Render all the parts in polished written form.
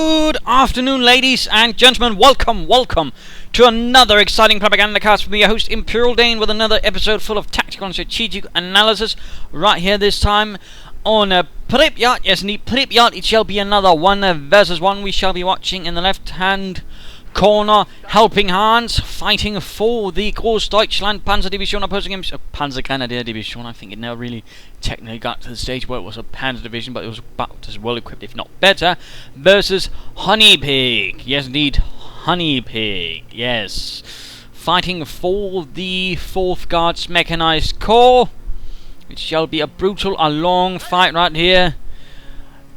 Good afternoon, ladies and gentlemen. Welcome to another exciting Propagandacast with me, your host Imperial Dane, with another episode full of tactical and strategic analysis. Right here this time on Pripyat. Yes, indeed, Pripyat. It shall be another 1 versus 1. We shall be watching in the left-hand corner Helpinghans fighting for the Grossdeutschland Panzer Division, opposing him Panzer Grenadier Division. I think it never really technically got to the stage where it was a Panzer Division, but it was about as well equipped, if not better, versus Honeypig. Yes, indeed, Honeypig. Yes, fighting for the 4th Guards Mechanized Corps. It shall be a brutal, a long fight right here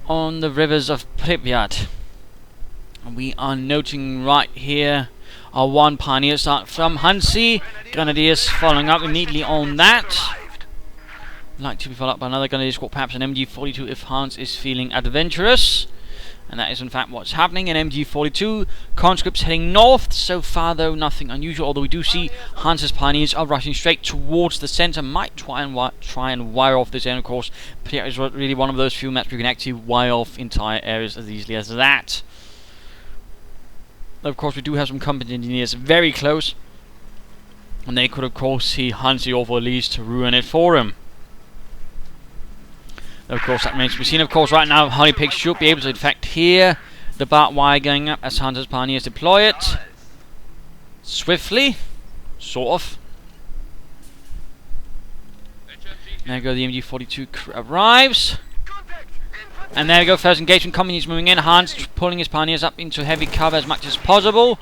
on the rivers of Pripyat. We are noting right here our one pioneer start from Hansi. Grenadiers following up immediately on that. Like to be followed up by another Grenadier squad, perhaps an MG42 if Hans is feeling adventurous. And that is in fact what's happening. An MG42, conscripts heading north. So far though, nothing unusual, although we do see Hans's pioneers are rushing straight towards the centre. Might try and wire off this end, of course. Pripyat is really one of those few maps where you can actually wire off entire areas as easily as that. Of course, we do have some company engineers very close, and they could of course see Hansi off, or at least to ruin it for him. Of course, that remains to be seen. Of course, right now Honeypig should be able to infect here the barbed wire going up as Hansi's pioneers deploy it swiftly, sort of. There we go, the MG42 arrives. And there we go, first engagement, companies moving in, Hans pulling his pioneers up into heavy cover as much as possible,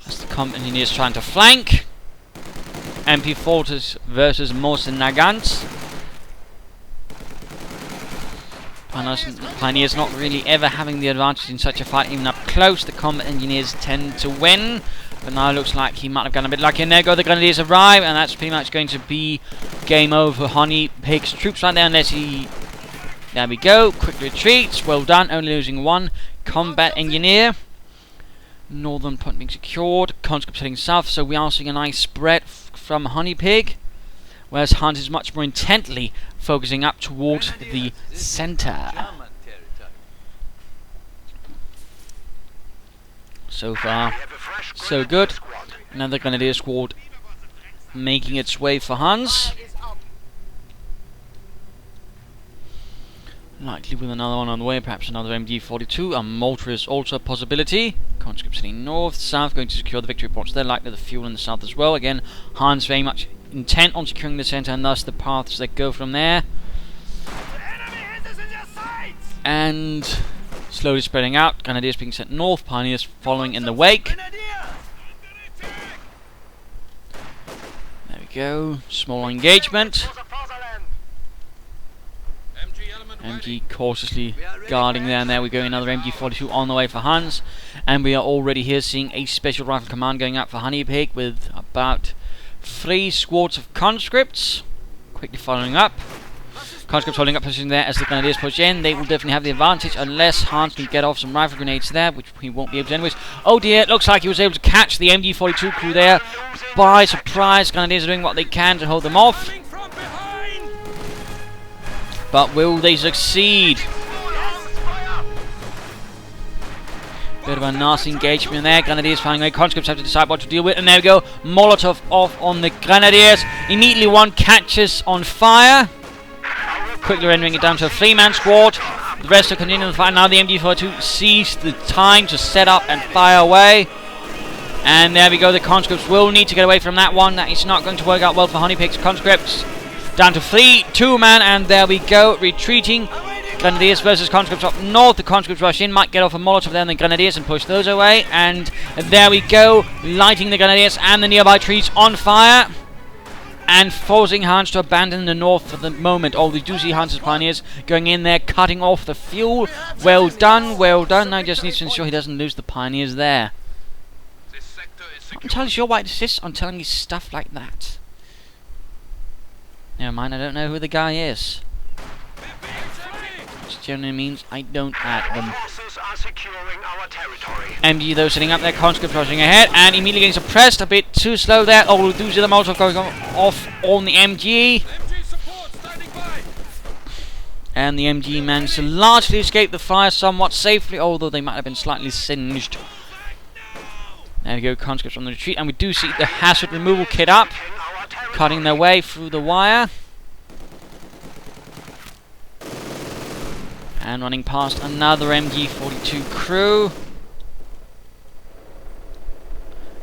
as the company engineers trying to flank. MP Fortis versus Morsen Nagants. Pioneers not really ever having the advantage in such a fight, even up close. The combat engineers tend to win, but now it looks like he might have gotten a bit lucky. And there go the Grenadiers arrive, and that's pretty much going to be game over for Honeypig's troops right there, unless he... There we go, quick retreats, well done, only losing one combat engineer. Northern point being secured, conscripts heading south, so we are seeing a nice spread from Honeypig, whereas Hans is much more intently focusing up towards the centre. So far, so good. Another Grenadier squad making its way for Hans. Likely with another one on the way, perhaps another MG42. A mortar is also a possibility. Conscripts heading north, south, going to secure the victory points there. Likely the fuel in the south as well. Again, Hans very much intent on securing the centre, and thus the paths that go from there. And slowly spreading out. Grenadiers being sent north, pioneers following in the wake. There we go. Small engagement. MG cautiously guarding there, and there we go, another MG42 on the way for Hans. And we are already here seeing a special rifle command going up for Honeypig with about 3 squads of conscripts quickly following up. Conscripts holding up position there as the Grenadiers push in. They will definitely have the advantage unless Hans can get off some rifle grenades there, which he won't be able to anyways. Oh dear, it looks like he was able to catch the MG42 crew there by surprise. Grenadiers are doing what they can to hold them off. But will they succeed? Bit of a nasty engagement there. Grenadiers firing away. Conscripts have to decide what to deal with. And there we go. Molotov off on the Grenadiers. Immediately one catches on fire. Quickly rendering it down to a 3-man squad. The rest are continuing to fight. Now the MG42 sees the time to set up and fire away. And there we go. The conscripts will need to get away from that one. That is not going to work out well for Honeypig's conscripts. Down to 2-man, and there we go, retreating. Grenadiers versus conscripts up north. The conscripts rush in, might get off a Molotov there, and the Grenadiers and push those away. And there we go, lighting the Grenadiers and the nearby trees on fire, and forcing Hans to abandon the north for the moment. Oh, we do see Hans's pioneers going in there, cutting off the fuel. Well done, well done. Now he just needs to ensure he doesn't lose the pioneers there. I'm not entirely sure why it insists on telling me stuff like that. Never mind, I don't know who the guy is. Which generally means I don't add them. MG though sitting up there, conscript rushing ahead, and immediately getting suppressed, a bit too slow there. Oh, we do see the Molotov going off on the MG. And the MG managed to largely escape the fire somewhat safely, although they might have been slightly singed. There we go, conscripts on the retreat, and we do see the hazard removal kit up, cutting their way through the wire. And running past another MG42 crew.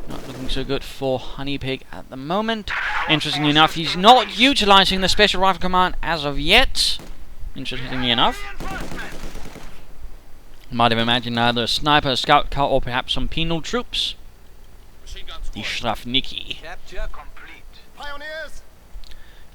Not looking so good for Honeypig at the moment. Interestingly enough, he's not utilising the Special Rifle Command as of yet. Interestingly enough. Might have imagined either a sniper, a scout car, or perhaps some penal troops. Die Strafniki.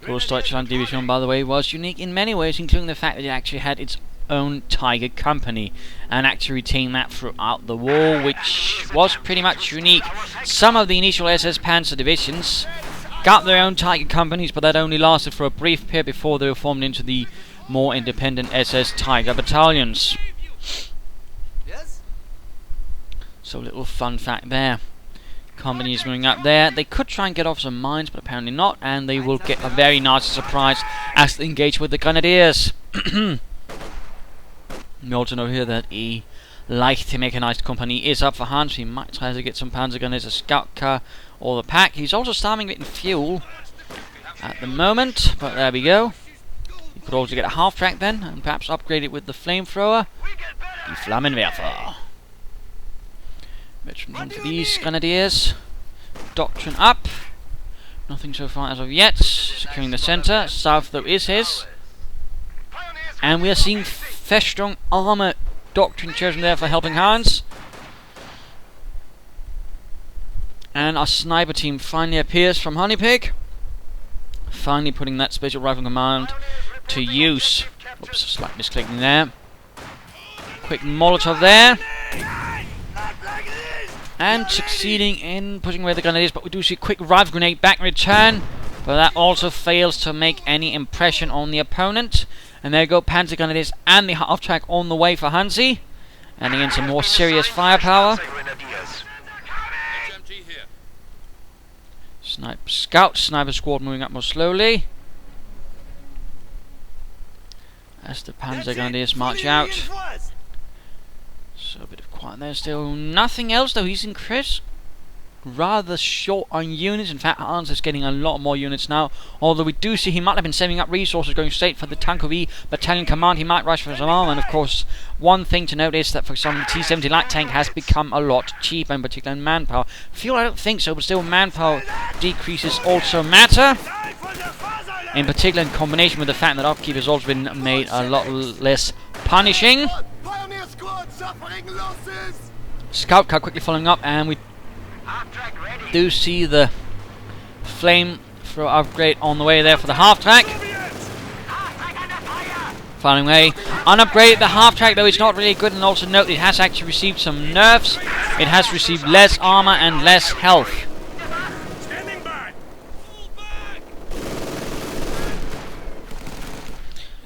Grossdeutschland division, by the way, was unique in many ways, including the fact that it actually had its own Tiger company and actually retained that throughout the war, which was pretty much unique. Some of the initial SS Panzer divisions got their own Tiger companies, but that only lasted for a brief period before they were formed into the more independent SS Tiger battalions. So, little fun fact there. Companies moving up there. They could try and get off some mines, but apparently not, and they will get a very nasty surprise as they engage with the Grenadiers. We also know here that a light mechanized company is up for hands. He might try to get some Panzer gunners, a scout car, or the pack. He's also starving a bit in fuel at the moment, but there we go. He could also get a half track then, and perhaps upgrade it with the flamethrower. The Flammenwerfer. Veteran for these Grenadiers. Doctrine up. Nothing so far as of yet. Securing the centre. South though is his. And we are seeing Festung armour doctrine chosen there for Helpinghans. And our sniper team finally appears from Honeypig. Finally putting that special rifle command to use. Oops, slight misclicking there. Quick Molotov there. And succeeding in pushing away the grenadiers, but we do see a quick rifle grenade back in return. But that also fails to make any impression on the opponent. And there go Panzer Grenadiers and the half-track on the way for Hansi. Adding in some more serious firepower. Sniper squad moving up more slowly. As the Panzer Grenadiers march out. So a bit of quiet there still. Nothing else though, he's increased rather short on units. In fact, Hans is getting a lot more units now. Although we do see he might have been saving up resources going straight for the Tankovy battalion command. He might rush for some armor. And of course, one thing to note is that for example, the T-70 light tank has become a lot cheaper, in particular in manpower. Fuel, I don't think so, but still manpower decreases also matter. In particular in combination with the fact that upkeep has also been made a lot less punishing. Scout car quickly following up, and we do see the flamethrower upgrade on the way there for the half-track. Following away. Unupgraded the half-track, though it's not really good, and also note it has actually received some nerfs. It has received less armor and less health.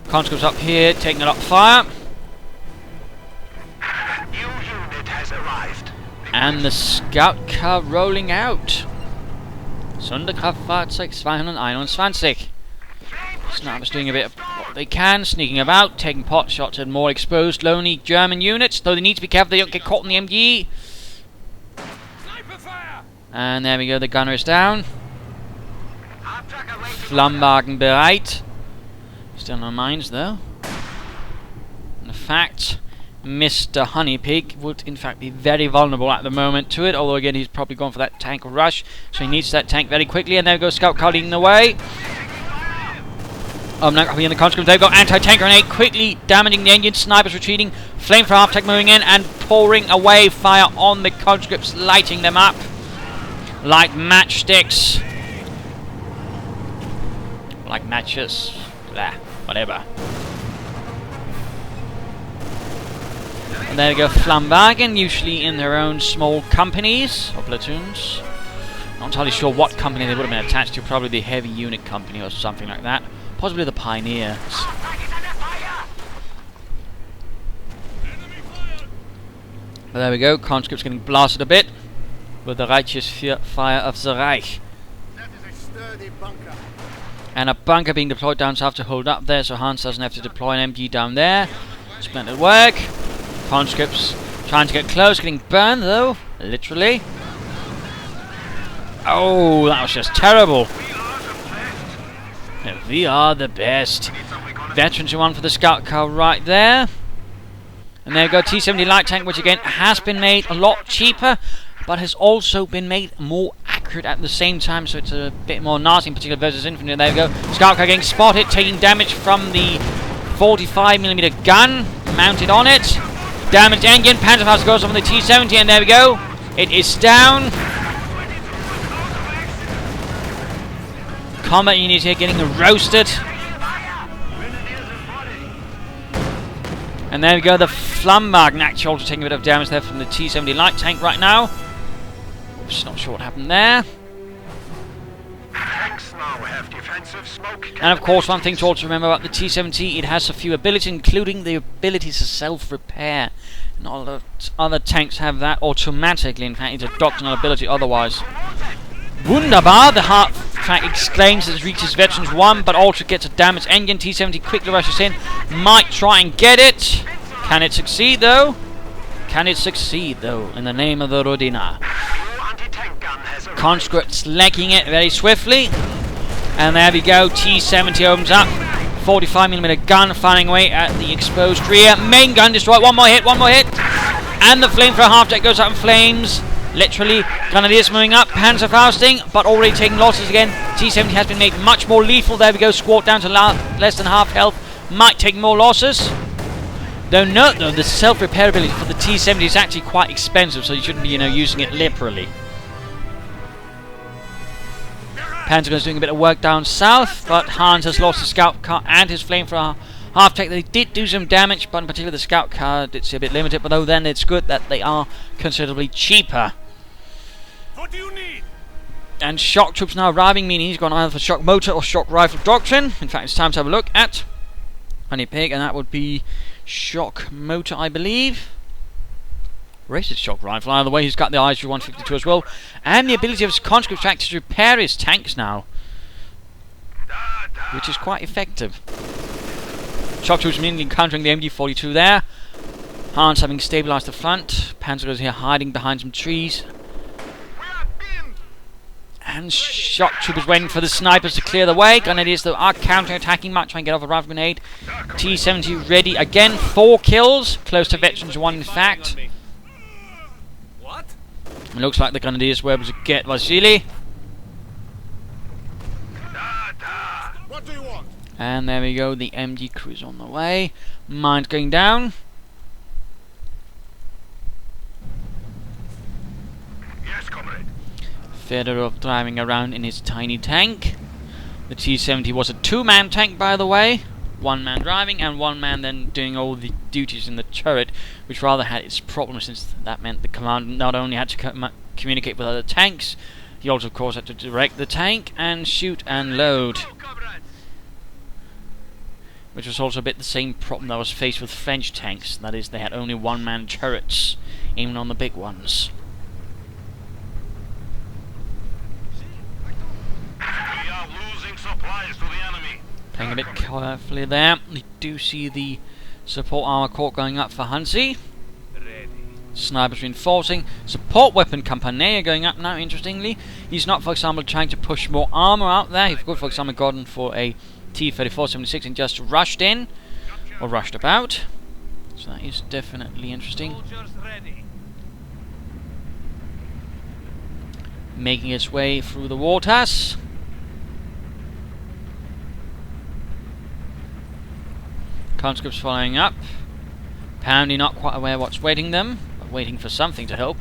Conscripts up here, taking it up fire. And the scout car rolling out. Sonderkraftfahrzeug 221. Snipers doing a bit of what they can, sneaking about, taking pot shots at more exposed, lonely German units, though they need to be careful they don't get caught in the MG. And there we go, the gunner is down. Flammwagen bereit. Still no mines though. And the fact, Mr. Honeypig would in fact be very vulnerable at the moment to it, although again he's probably gone for that tank rush, so he needs that tank very quickly. And there goes scout car leading the way. Now coming in the conscripts, they've got anti-tank grenade quickly damaging the engine. Snipers retreating, flame for half-track moving in and pouring away fire on the conscripts, lighting them up like matchsticks, like matches, blah, whatever. And there we go, Flammwagen, usually in their own small companies or platoons. Not entirely sure what company they would have been attached to, probably the heavy unit company or something like that. Possibly the Pioneers. But there we go, conscripts getting blasted a bit with the Reiches fire of the Reich. And a bunker being deployed down south to hold up there, so Hans doesn't have to deploy an MG down there. Splendid work. Conscripts trying to get close, getting burned though, literally. Oh, that was just terrible. Yeah, we are the best. Veterans who won for the scout car right there. And there we go, T-70 light tank, which again has been made a lot cheaper, but has also been made more accurate at the same time, so it's a bit more nasty, in particular versus infantry. There we go, scout car getting spotted, taking damage from the 45mm gun mounted on it. Damaged engine, Panzer fast goes on the T-70, and there we go, it is down. Combat units here getting roasted. And there we go, the Flammwagen actually also taking a bit of damage there from the T-70 light tank right now. Just not sure what happened there. And of course, one thing to also remember about the T-70, it has a few abilities, including the ability to self-repair. Not a lot of other tanks have that automatically. In fact, it's a doctrinal ability otherwise. Wunderbar, the heart track exclaims as it reaches Veterans 1, but also gets a damaged engine. T-70 quickly rushes in, might try and get it. Can it succeed though? Can it succeed though, in the name of the Rodina? Conscripts legging it very swiftly. And there we go, T-70 opens up. 45mm gun firing away at the exposed rear. Main gun destroyed, one more hit. And the flamethrower half-deck goes up in flames. Literally, Grenadiers moving up, Panzer Fausting, but already taking losses again. T-70 has been made much more lethal. There we go, squat down to less than half health. Might take more losses. Though note though, the self-repair ability for the T-70 is actually quite expensive, so you shouldn't be, using it liberally. Panzer is doing a bit of work down south, but Hans has lost his scout car and his flamethrower half-tech. They did do some damage, but in particular the scout car did see a bit limited, but though then it's good that they are considerably cheaper. What do you need? And shock troops now arriving, meaning he's gone either for shock motor or shock rifle doctrine. In fact, it's time to have a look at Honeypig, and that would be shock motor, I believe. Rated shock rifle. Either way, he's got the ISU-152 as well, and the ability of his conscript track to repair his tanks now, which is quite effective. Shock troops immediately countering the MG-42 there. Hans having stabilized the front. Panzer goes here hiding behind some trees. And shock troopers waiting for the snipers to clear the way. Grenadiers though are counter-attacking, might try and get off a rifle grenade. T-70 ready again. 4 kills. Close to Veterans 1 in fact. It looks like the Grenadiers were able to get Vasily. What do you want? And there we go, the MG crew's on the way. Mines going down. Yes, comrade. Fedorov driving around in his tiny tank. The T-70 was a 2-man tank, by the way. 1 man driving and 1 man then doing all the duties in the turret, which rather had its problems, since that meant the commander not only had to communicate with other tanks, he also of course had to direct the tank and shoot and load, which was also a bit the same problem that was faced with French tanks. That is, they had only 1-man turrets, even on the big ones. We are losing supplies to the enemy. Playing a bit carefully there. We do see the support armor corps going up for Hansi. Snipers reinforcing. Support weapon Campania going up now, interestingly. He's not, for example, trying to push more armor out there. He could, for example, gone for a T-34-76 and just rushed in. Or rushed about. So that is definitely interesting. Making its way through the waters. Conscripts following up. Apparently not quite aware what's waiting them, but waiting for something to help.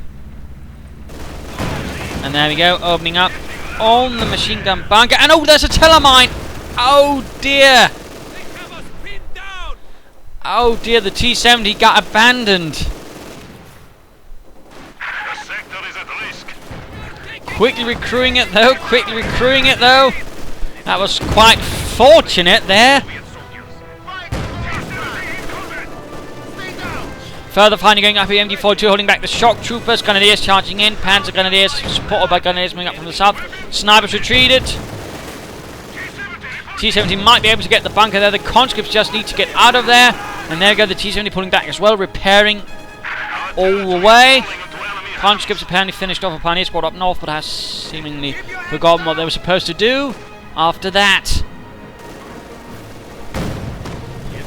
And there we go, opening up on the machine gun bunker. And oh, there's a telemine! Oh dear! Oh dear, the T-70 got abandoned. The sector is at risk. Quickly recruiting it though, That was quite fortunate there. Further fighting going up here, MG-42 holding back the shock troopers. Grenadiers charging in. Panzer Grenadiers supported by Grenadiers moving up from the south. Snipers retreated. T-70 might be able to get the bunker there. The conscripts just need to get out of there. And there we go, the T-70 pulling back as well, repairing all the way. Conscripts apparently finished off a pioneer squad up north, but has seemingly forgotten what they were supposed to do after that.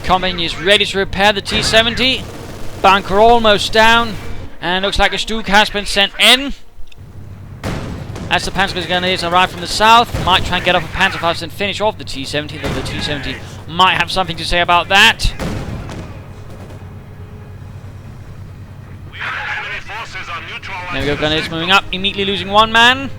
Company is ready to repair the T-70. Bunker almost down. And looks like a Stug has been sent in. As the Panzer Grenadiers arrive from the south, might try and get off a Panzer and finish off the T-70, though the T-70 might have something to say about that. There we go, Grenadiers moving up, immediately losing one man.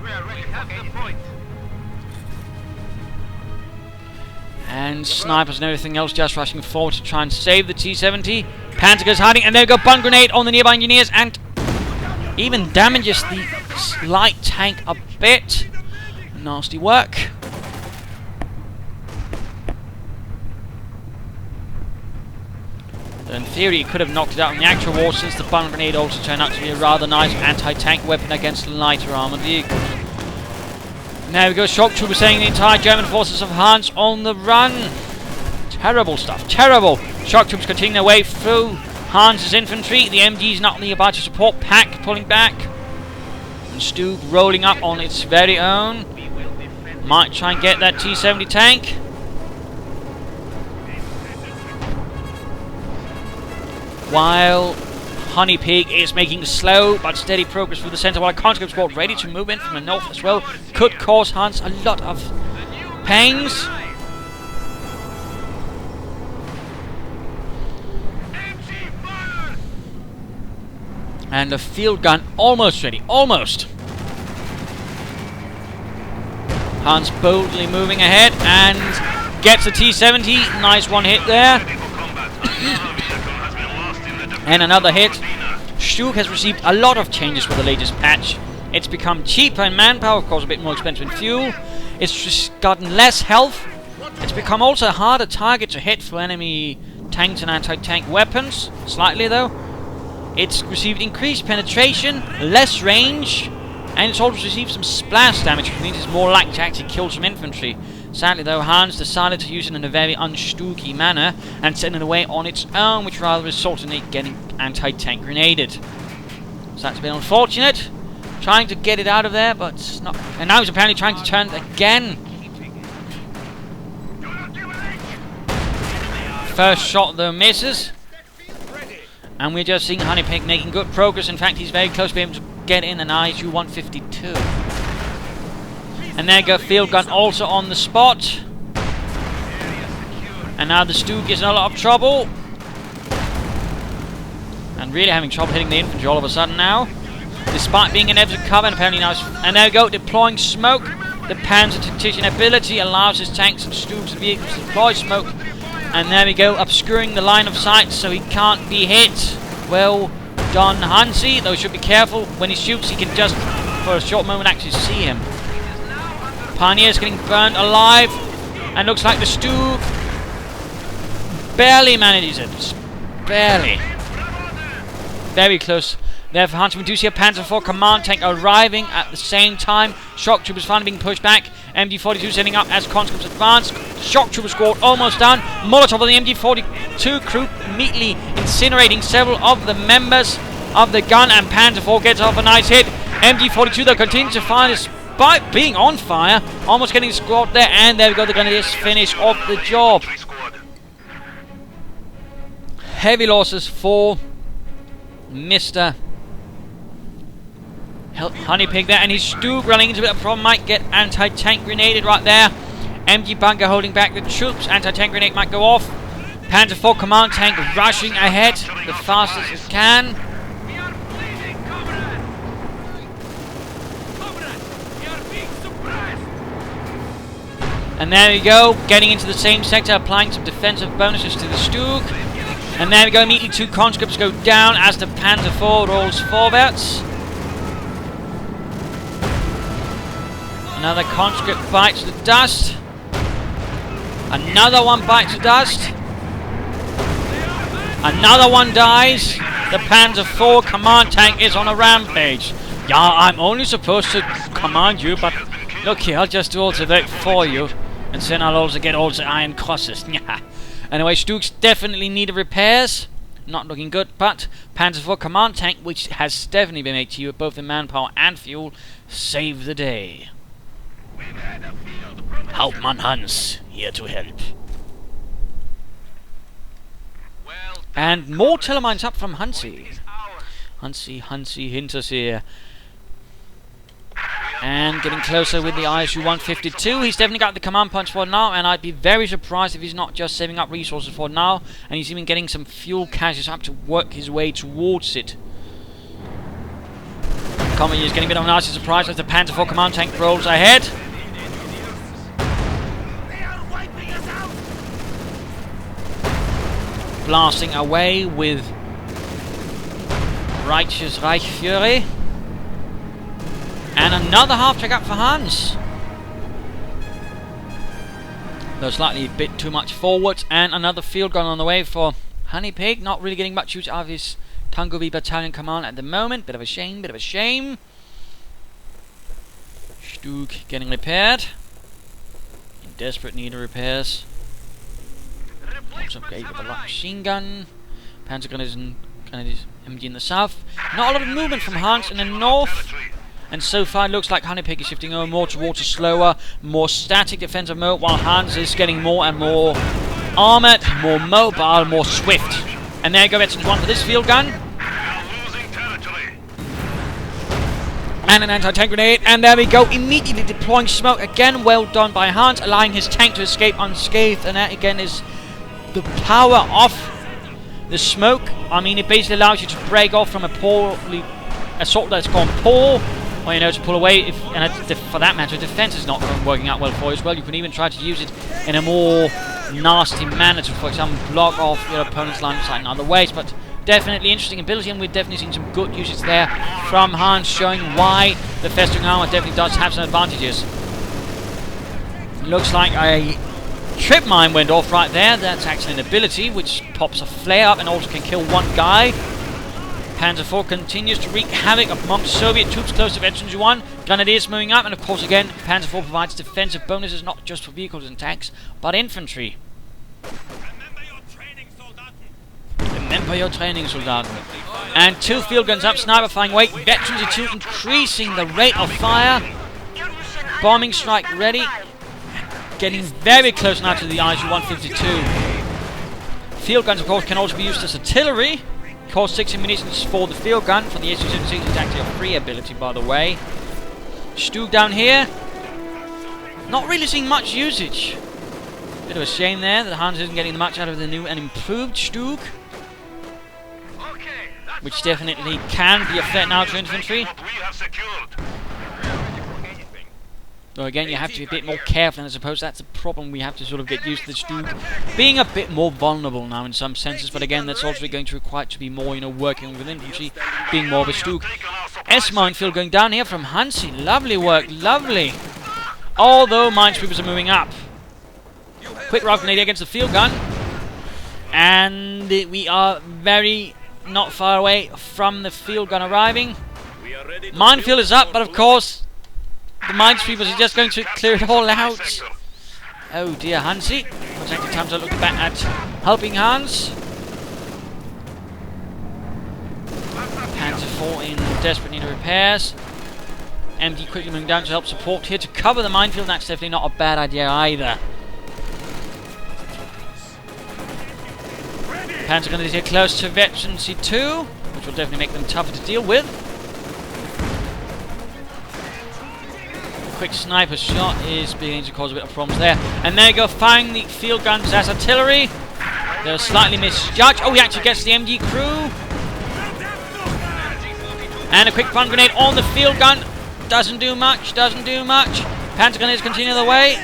And snipers and everything else just rushing forward to try and save the T-70. Panther goes hiding, and there we go, bun grenade on the nearby engineers, and even damages the light tank a bit. Nasty work. In theory, he could have knocked it out in the actual war, since the bun grenade also turned out to be a rather nice anti-tank weapon against lighter armoured vehicles. There we go, shock troopers saying the entire German forces of Hans on the run. Terrible stuff, terrible. Shock troopers continue their way through Hans' infantry. The MG's not nearby to support. Pack pulling back. And Stug rolling up on its very own. Might try and get that T-70 tank. While Honeypig is making slow but steady progress through the centre, while a conscript squad ready to move in from the north as well. Could cause Hans a lot of pains. And the field gun almost ready, almost. Hans boldly moving ahead and gets the T-70. Nice one hit there. And another hit. Stug has received a lot of changes for the latest patch. It's become cheaper in manpower, of course a bit more expensive in fuel. It's just gotten less health. It's become also a harder target to hit for enemy tanks and anti-tank weapons. Slightly though. It's received increased penetration, less range, and it's also received some splash damage, which means it's more likely to actually kill some infantry. Sadly though, Hans decided to use it in a very un-Stugy manner and send it away on its own, which rather resulted in it getting anti-tank grenaded. So that's a bit unfortunate. Trying to get it out of there, but it's not. And now he's apparently trying to turn it again. First shot though misses. And we're just seeing Honeypig making good progress. In fact, he's very close to being able to get in an ISU-152. And there you go, field gun also on the spot. And now the Stug is in a lot of trouble. And really having trouble hitting the infantry all of a sudden now. Despite being in effective cover, and apparently now... And there we go, deploying smoke. The Panzer tactician ability allows his tanks and Stugs and vehicles to deploy smoke. And there we go, obscuring the line of sight so he can't be hit. Well done, Hansi, though should be careful. When he shoots, he can just, for a short moment, actually see him. Pioneer's getting burned alive. And looks like the Stug barely manages it. Just barely. Very close. Therefore, Hansi, we do see a Panzer IV command tank arriving at the same time. Shock troopers finally being pushed back. MG42 setting up as conscripts advance. Shock trooper squad almost down. Molotov on the MG42 crew immediately incinerating several of the members of the gun, and Panzer IV gets off a nice hit. MG42 though continues to fire despite being on fire. Almost getting the squad there, and there we go, the Grenadiers finish off the job. Heavy losses for Mr. Honeypig there, and his Stug running into a bit of a problem, might get anti-tank grenaded right there. MG bunker holding back the troops, anti-tank grenade might go off. Panzer IV command tank rushing ahead the fastest it can. And there we go, getting into the same sector, applying some defensive bonuses to the Stug. And there we go, immediately two conscripts go down as the Panzer IV rolls forwards. Another conscript bites the dust. Another one bites the dust. Another one dies. The Panzer IV command tank is on a rampage. Yeah, I'm only supposed to command you, but look here, I'll just do all of it for you. And then I'll also get all the iron crosses. Anyway, Stuks definitely need repairs. Not looking good, but Panzer IV command tank, which has definitely been made to you, both in manpower and fuel, save the day. Hauptmann Hans, here to help. And more telemines up from Hansi. Hansi Hinterseer. And getting closer with the ISU 152. He's definitely got the command punch for now, and I'd be very surprised if he's not just saving up resources for now, and he's even getting some fuel caches up to work his way towards it. Comedy is getting a bit of a nasty surprise as the Panther 4 command tank rolls ahead. Blasting away with Righteous Reich Fury. And another half-track up for Hans. Though slightly a bit too much forwards. And another field gun on the way for Honeypig. Not really getting much use out of his Tango V battalion command at the moment. Bit of a shame, bit of a shame. Stuk getting repaired. In desperate need of repairs. Also upgrade with a light machine gun. Panzer gun is MG in the south. Not a lot of movement from Hans in the north. And so far it looks like Honeypig is shifting over more towards a slower, more static defensive mode, while Hans is getting more and more armoured, more mobile, more swift. And there you go, Veterans 1 for this field gun. And an anti-tank grenade, and there we go, immediately deploying smoke. Again, well done by Hans, allowing his tank to escape unscathed, and that again is the power of the smoke. I mean, it basically allows you to break off from a poorly assault that's gone poor, or you know, to pull away. If, and for that matter, defense is not working out well for you as well. You can even try to use it in a more nasty manner to, for example, block off your opponent's line of sight in other ways. But definitely interesting ability, and we've definitely seen some good uses there from Hans, showing why the festering armor definitely does have some advantages. Looks like a trip mine went off right there. That's actually an ability which pops a flare up and also can kill one guy. Panzer IV continues to wreak havoc amongst Soviet troops close to Veterans 1. Grenadiers moving up, and of course again, Panzer IV provides defensive bonuses not just for vehicles and tanks, but infantry. Remember your training, Soldaten. And two field guns up, sniper firing away. Veterans 2 increasing the rate of fire. Bombing strike ready. Getting very close now to the ISU 152. Field guns, of course, can also be used as artillery. Cost 6 ammunition for the field gun. For the SU-76, it's actually a free ability, by the way. Stuk down here. Not really seeing much usage. Bit of a shame there that Hans isn't getting much out of the new and improved Stuk, which definitely can be a threat now to infantry. Though again, you have to be a bit more careful, and I suppose that's a problem. We have to sort of get used to the Stuk being a bit more vulnerable now in some senses, but again, that's also going to require to be more, you know, working with infantry, being more of a Stuk. S-minefield going down here from Hansi. Lovely work, lovely. Although minesweepers are moving up. Quick rock grenade against the field gun. And we are very not far away from the field gun arriving. Minefield is up, but of course the minesweepers are just going to clear it all out. Oh dear, Hansi. Looks like the time to look back at Helpinghans. Panzer IV in desperate need of repairs. MD quickly moving down to help support here to cover the minefield. That's definitely not a bad idea either. Panzer going to get close to Veterans 2, which will definitely make them tougher to deal with. Quick sniper shot is beginning to cause a bit of problems there. And there you go, firing the field guns as artillery. They're slightly misjudged. Oh, he actually gets the MG crew. And a quick front grenade on the field gun. Doesn't do much, doesn't do much. Panzer grenades continue the way.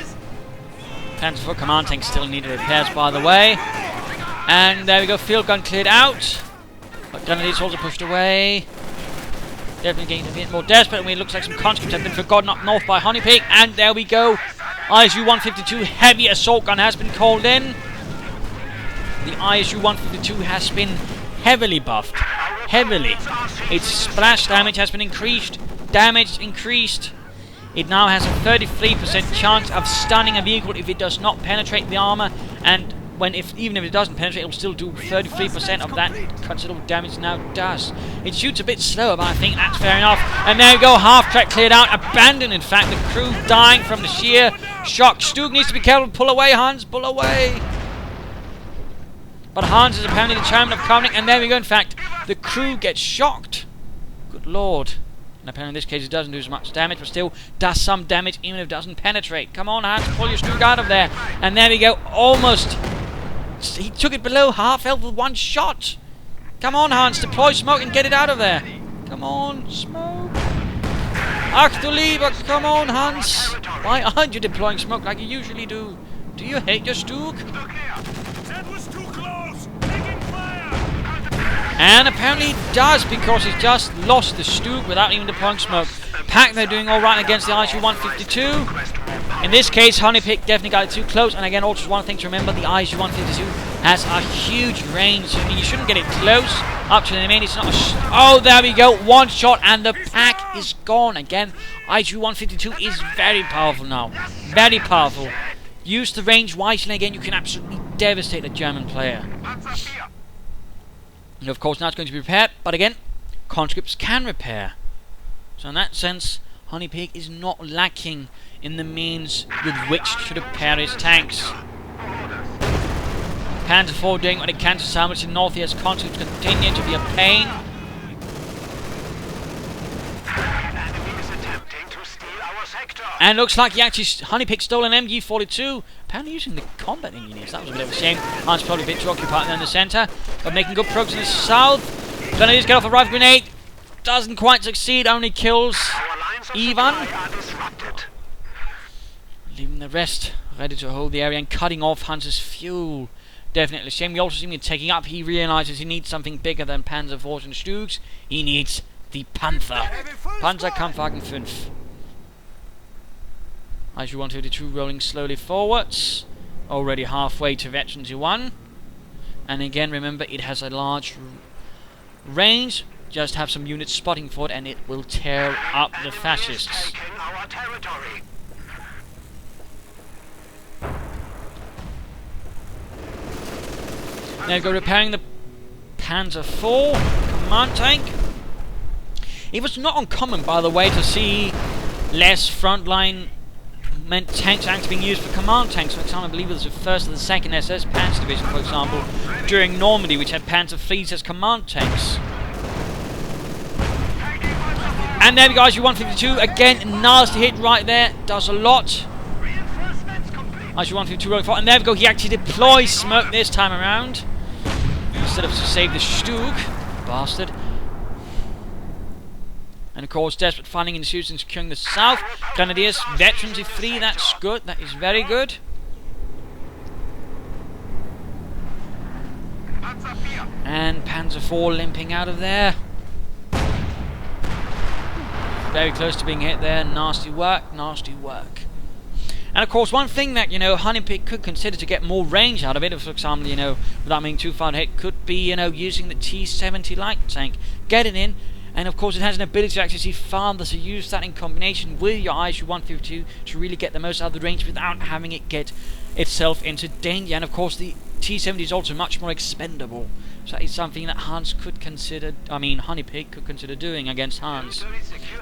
Panzer IV command tank still need repairs, by the way. And there we go, field gun cleared out. But grenadiers also pushed away. Definitely getting a bit more desperate, and it looks like some conscripts have been forgotten up north by Honeypig. And there we go. ISU 152 heavy assault gun has been called in. The ISU 152 has been heavily buffed. Heavily. Its splash damage has been increased. Damage increased. it now has a 33% chance of stunning a vehicle if it does not penetrate the armor, and even if it doesn't penetrate, it will still do 33% of that considerable damage it now does. It shoots a bit slower, but I think that's fair enough. And there we go, half track cleared out, abandoned in fact, the crew dying from the sheer shock. Stug needs to be careful, pull away Hans, pull away. But Hans is apparently determined of covering, and there we go, in fact, the crew gets shocked. Good lord. And apparently in this case it doesn't do as much damage, but still does some damage even if it doesn't penetrate. Come on Hans, pull your Stug out of there. And there we go, almost. He took it below half health with one shot. Come on Hans, deploy smoke and get it out of there. Come on, smoke. Ach du lieber, come on Hans. Why aren't you deploying smoke like you usually do? Do you hate your Stug? That was too close! Taking fire! And apparently he does, because he's just lost the Stug without even deploying smoke. Pack, they're doing alright against the ISU-152. In this case, Honeypig definitely got it too close, and again, also one thing to remember, the ISU-152 has a huge range. I mean, you shouldn't get it close up to the main. It's not a oh, there we go, one shot, and the pack is gone. Again, ISU-152 is very powerful now. Very powerful. Use the range wisely, again, you can absolutely devastate a German player. And of course, now it's going to be repaired, but again, conscripts can repair. So in that sense, Honeypig is not lacking in the means with which to repair his tanks. Panther 4 doing what it can to salvage the north here as conscripts continue to be a pain. And looks like he actually, Honeypig stole an MG42. Apparently using the combat engineers. That was a bit of a shame. Hans probably a bit too occupied there in the centre, but making good progress in the south. Grenadiers get off a rifle grenade. Doesn't quite succeed, only kills Ivan. Leaving the rest ready to hold the area and cutting off Hans's fuel. Definitely a shame. We also see him taking up. He realises he needs something bigger than Panzer 4s and Stugs. He needs the Panther. Panzer Kampfwagen 5. ISU-152 rolling slowly forwards. Already halfway to Veterans 1. And again, remember, it has a large range. Just have some units spotting for it and it will tear up the fascists. Now we go repairing the Panzer 4 command tank. It was not uncommon, by the way, to see less frontline tanks actually being used for command tanks. For example, I believe it was the 1st and the 2nd SS Panzer Division, for example, during Normandy, which had Panzer 3s as command tanks. And there we go, ISU-152, again, nasty hit right there, does a lot. ISU-152 rolling forward, and there we go, he actually deploys smoke this time around, instead of to save the Stug, bastard. And of course, desperate fighting ensues in securing the south. Grenadiers, Veterans 3, that's good, that is very good. And Panzer 4 limping out of there. Very close to being hit there. Nasty work, nasty work. And of course, one thing that, Honeypig could consider to get more range out of it, for example, without being too far ahead, could be, using the T-70 light tank. Get it in, and of course it has an ability to actually see farther, so use that in combination with your ISU-152 to really get the most out of the range without having it get itself into danger. And of course, the T-70 is also much more expendable. So that is something that Honeypig could consider doing against Hans.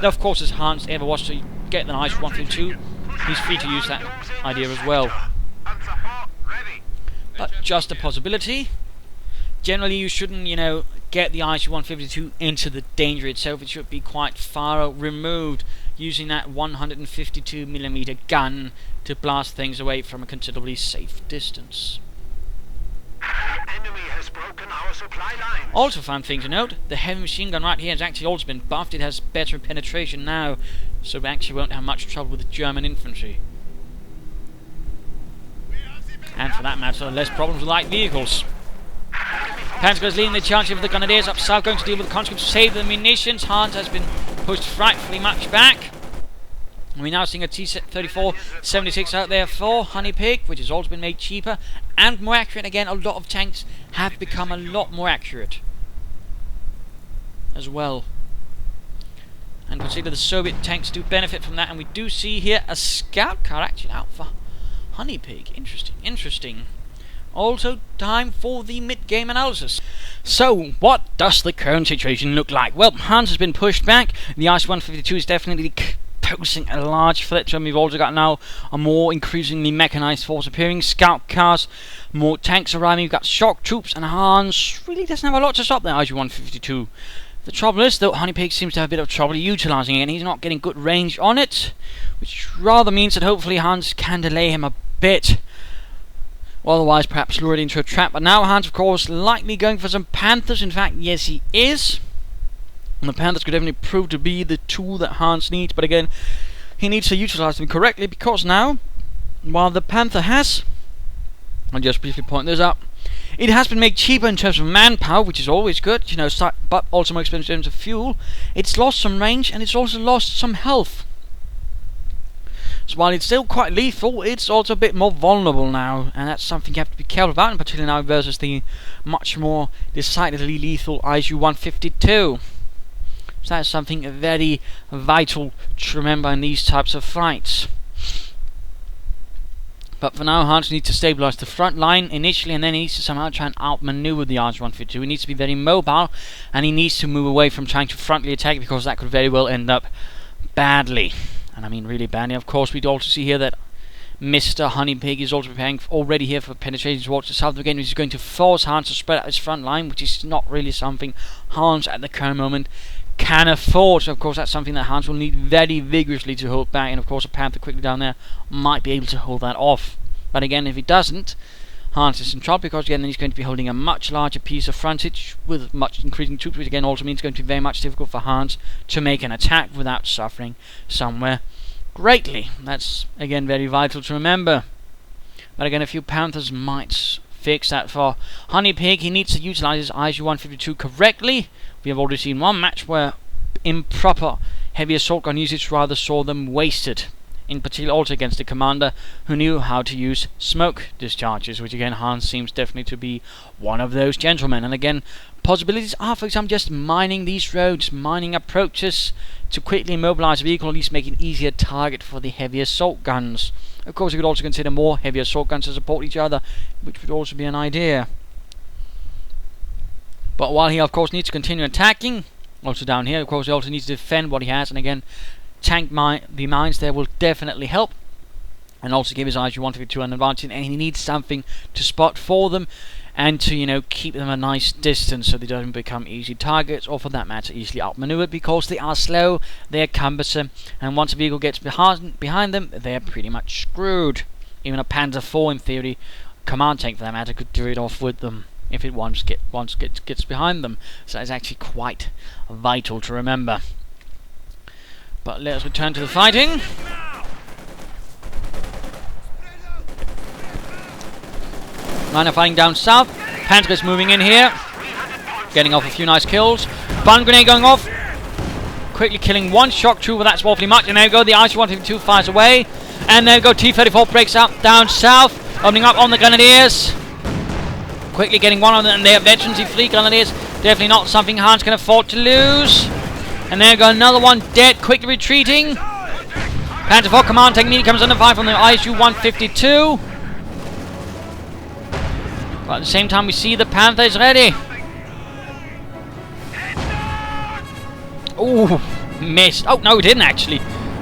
Though of course, as Hans ever was to get the ISU-152, he's free to use that idea as well. But just a possibility. Generally, you shouldn't, get the ISU-152 into the danger itself. It should be quite far removed, using that 152mm gun to blast things away from a considerably safe distance. Also, fun thing to note, the heavy machine gun right here has actually also been buffed. It has better penetration now, so we actually won't have much trouble with the German infantry. And for that matter, less problems with light vehicles. Panther is leading the charge of the Grenadiers up south, going to deal with the conscripts, save the munitions. Hans has been pushed frightfully much back. And we're now seeing a T-34-76 out there for Honeypig, which has also been made cheaper and more accurate. Again, a lot of tanks have become a lot more accurate as well. And particularly the Soviet tanks do benefit from that, and we do see here a scout car actually out for Honeypig. Interesting. Also, time for the mid-game analysis. So, what does the current situation look like? Well, Hans has been pushed back. The IS-152 is definitely posing a large threat to him. We've also got now a more increasingly mechanized force appearing, scout cars, more tanks arriving. We've got shock troops, and Hans really doesn't have a lot to stop that IS-152. The trouble is, though, Honeypig seems to have a bit of trouble utilising it, and he's not getting good range on it, which rather means that hopefully Hans can delay him a bit. Otherwise, perhaps lure it into a trap. But now Hans, of course, likely going for some Panthers. In fact, yes, he is. And the Panthers could definitely prove to be the tool that Hans needs. But again, he needs to utilise them correctly, because now, while the Panther has, I'll just briefly point this out, it has been made cheaper in terms of manpower, which is always good, you know, but also more expensive in terms of fuel. It's lost some range, and it's also lost some health. So while it's still quite lethal, it's also a bit more vulnerable now, and that's something you have to be careful about, and particularly now versus the much more decidedly lethal ISU-152. So that's something very vital to remember in these types of fights. But for now, Hans needs to stabilise the front line initially, and then he needs to somehow try and outmaneuver the IS-152. He needs to be very mobile, and he needs to move away from trying to frontally attack, because that could very well end up badly. And I mean really badly. Of course, we'd also see here that Mr. Honeypig is also preparing already here for penetration towards the south again, which is going to force Hans to spread out his front line, which is not really something Hans at the current moment can afford. So of course that's something that Hans will need very vigorously to hold back, and of course a Panther quickly down there might be able to hold that off. But again, if he doesn't, Hans is in trouble, because again then he's going to be holding a much larger piece of frontage with much increasing troops, which again also means it's going to be very much difficult for Hans to make an attack without suffering somewhere greatly. That's again very vital to remember. But again, a few Panthers might fix that for Honeypig. He needs to utilise his ISU-152 correctly. We have already seen one match where improper heavy assault gun usage rather saw them wasted. In particular also against the commander, who knew how to use smoke discharges, which again Hans seems definitely to be one of those gentlemen. And again, possibilities are, for example, just mining these roads, mining approaches to quickly immobilise a vehicle, at least make an easier target for the heavy assault guns. Of course, you could also consider more heavy assault guns to support each other, which would also be an idea. But while he of course needs to continue attacking, also down here, of course he also needs to defend what he has, and again, tank the mines there will definitely help, and also give his ISU-152 an advantage, and he needs something to spot for them, and to, you know, keep them a nice distance so they don't become easy targets, or for that matter easily outmaneuvered, because they are slow, they are cumbersome, and once a vehicle gets behind them, they're pretty much screwed. Even a Panzer IV, in theory, command tank for that matter, could do it off with them if it once gets behind them. So that's actually quite vital to remember. But let's return to the fighting. Line of fighting down south. Panther is moving in here, getting off a few nice kills. Bun grenade going off, quickly killing one shock trooper. That's awfully much. And there we go. The IS-152 fires away, and there we go. T-34 breaks up down south, opening up on the grenadiers. Quickly getting one of them. And they have veterans, fleet grenadiers. Definitely not something Hans can afford to lose. And there we go. Another one dead. Quickly retreating. Panther 4 command tank immediately comes under fire from the ISU-152. But at the same time, we see the Panther is ready. Ooh, missed. Oh, no, it didn't actually.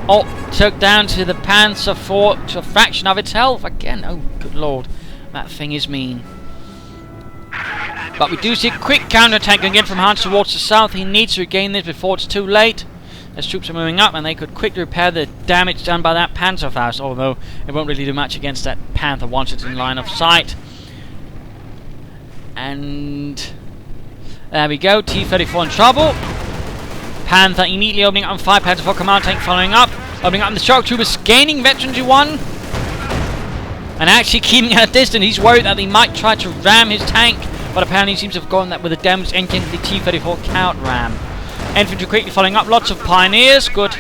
Oh, took down to the Panzer 4 to a fraction of its health. Again, oh, good lord. That thing is mean. But we do see a quick counter-attack going in from Hans towards the south. He needs to regain this before it's too late, as troops are moving up, and they could quickly repair the damage done by that Panzerfaust, although it won't really do much against that Panther once it's in line of sight. And there we go, T-34 in trouble. Panther immediately opening up on fire. Panther 4 command tank following up, opening up on the shock troopers, gaining veterans 1, and actually keeping at a distance. He's worried that they might try to ram his tank, but apparently he seems to have gone that with a damaged engine, the T-34 can't ram. Infantry quickly following up, lots of pioneers, good.